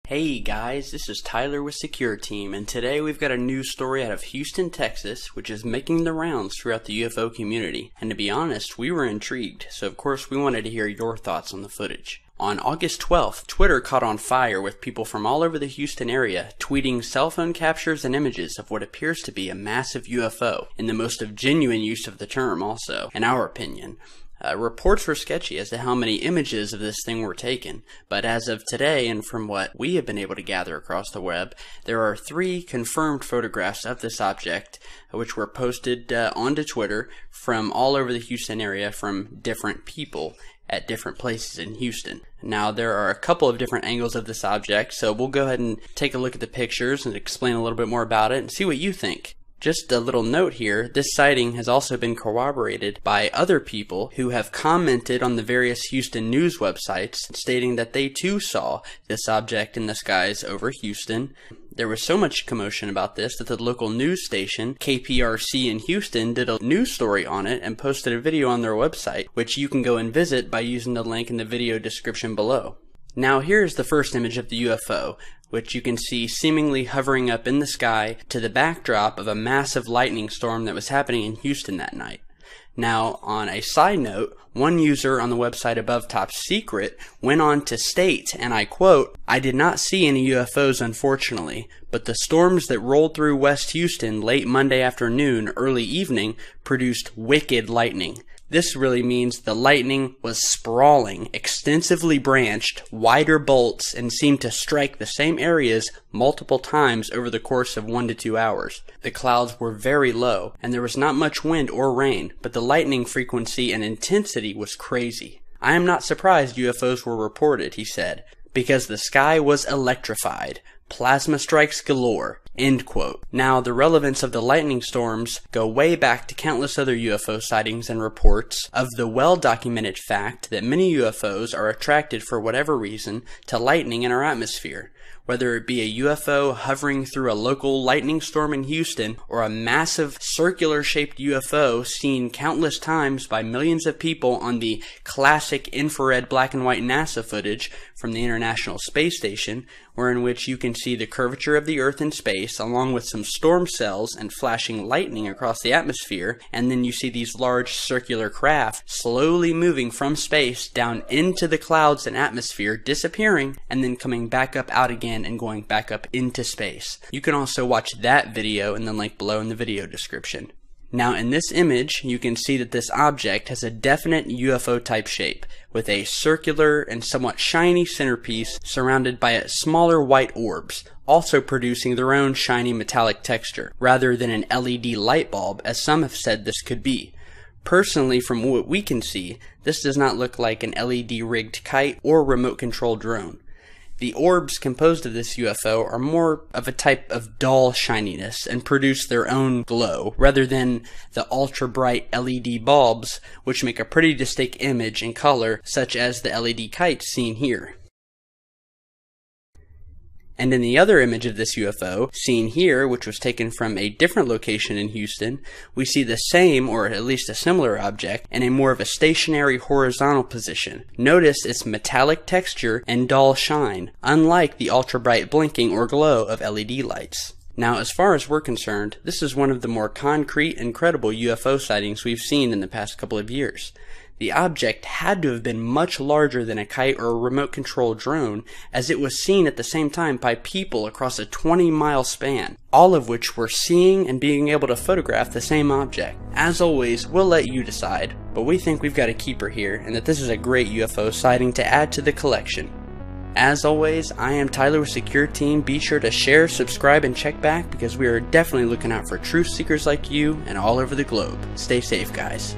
Hey guys, this is Tyler with Secure Team, and today we've got a news story out of Houston, Texas, which is making the rounds throughout the UFO community. And to be honest, we were intrigued, so of course we wanted to hear your thoughts on the footage. On August 12th, Twitter caught on fire with people from all over the Houston area tweeting cell phone captures and images of what appears to be a massive UFO, in the most of genuine use of the term also, in our opinion. Reports were sketchy as to how many images of this thing were taken, but as of today, and from what we have been able to gather across the web, there are 3 confirmed photographs of this object, which were posted onto Twitter from all over the Houston area from different people at different places in Houston. Now, there are a couple of different angles of this object, so we'll go ahead and take a look at the pictures and explain a little bit more about it and see what you think. Just a little note here, this sighting has also been corroborated by other people who have commented on the various Houston news websites stating that they too saw this object in the skies over Houston. There was so much commotion about this that the local news station, KPRC in Houston, did a news story on it and posted a video on their website, which you can go and visit by using the link in the video description below. Now here's the first image of the UFO, which you can see seemingly hovering up in the sky to the backdrop of a massive lightning storm that was happening in Houston that night. Now, on a side note, one user on the website Above Top Secret went on to state, and I quote, "I did not see any UFOs unfortunately, but the storms that rolled through West Houston late Monday afternoon, early evening, produced wicked lightning. This really means the lightning was sprawling, extensively branched, wider bolts, and seemed to strike the same areas multiple times over the course of 1 to 2 hours. The clouds were very low, and there was not much wind or rain, but the lightning frequency and intensity was crazy. I am not surprised UFOs were reported," he said, "because the sky was electrified. Plasma strikes galore." End quote. Now, the relevance of the lightning storms go way back to countless other UFO sightings and reports of the well-documented fact that many UFOs are attracted for whatever reason to lightning in our atmosphere. Whether it be a UFO hovering through a local lightning storm in Houston, or a massive circular-shaped UFO seen countless times by millions of people on the classic infrared black and white NASA footage from the International Space Station, wherein which you can see the curvature of the Earth in space, along with some storm cells and flashing lightning across the atmosphere, and then you see these large circular craft slowly moving from space down into the clouds and atmosphere, disappearing, and then coming back up out again and going back up into space. You can also watch that video in the link below in the video description. Now, in this image, you can see that this object has a definite UFO type shape, with a circular and somewhat shiny centerpiece surrounded by smaller white orbs, also producing their own shiny metallic texture, rather than an LED light bulb as some have said this could be. Personally, from what we can see, this does not look like an LED rigged kite or remote control drone. The orbs composed of this UFO are more of a type of dull shininess and produce their own glow, rather than the ultra-bright LED bulbs, which make a pretty distinct image and color, such as the LED kites seen here. And in the other image of this UFO, seen here, which was taken from a different location in Houston, we see the same, or at least a similar object, in a more of a stationary horizontal position. Notice its metallic texture and dull shine, unlike the ultra-bright blinking or glow of LED lights. Now, as far as we're concerned, this is one of the more concrete and credible UFO sightings we've seen in the past couple of years. The object had to have been much larger than a kite or a remote-control drone, as it was seen at the same time by people across a 20-mile span, all of which were seeing and being able to photograph the same object. As always, we'll let you decide, but we think we've got a keeper here, and that this is a great UFO sighting to add to the collection. As always, I am Tyler with Secure Team. Be sure to share, subscribe, and check back, because we are definitely looking out for truth seekers like you and all over the globe. Stay safe, guys.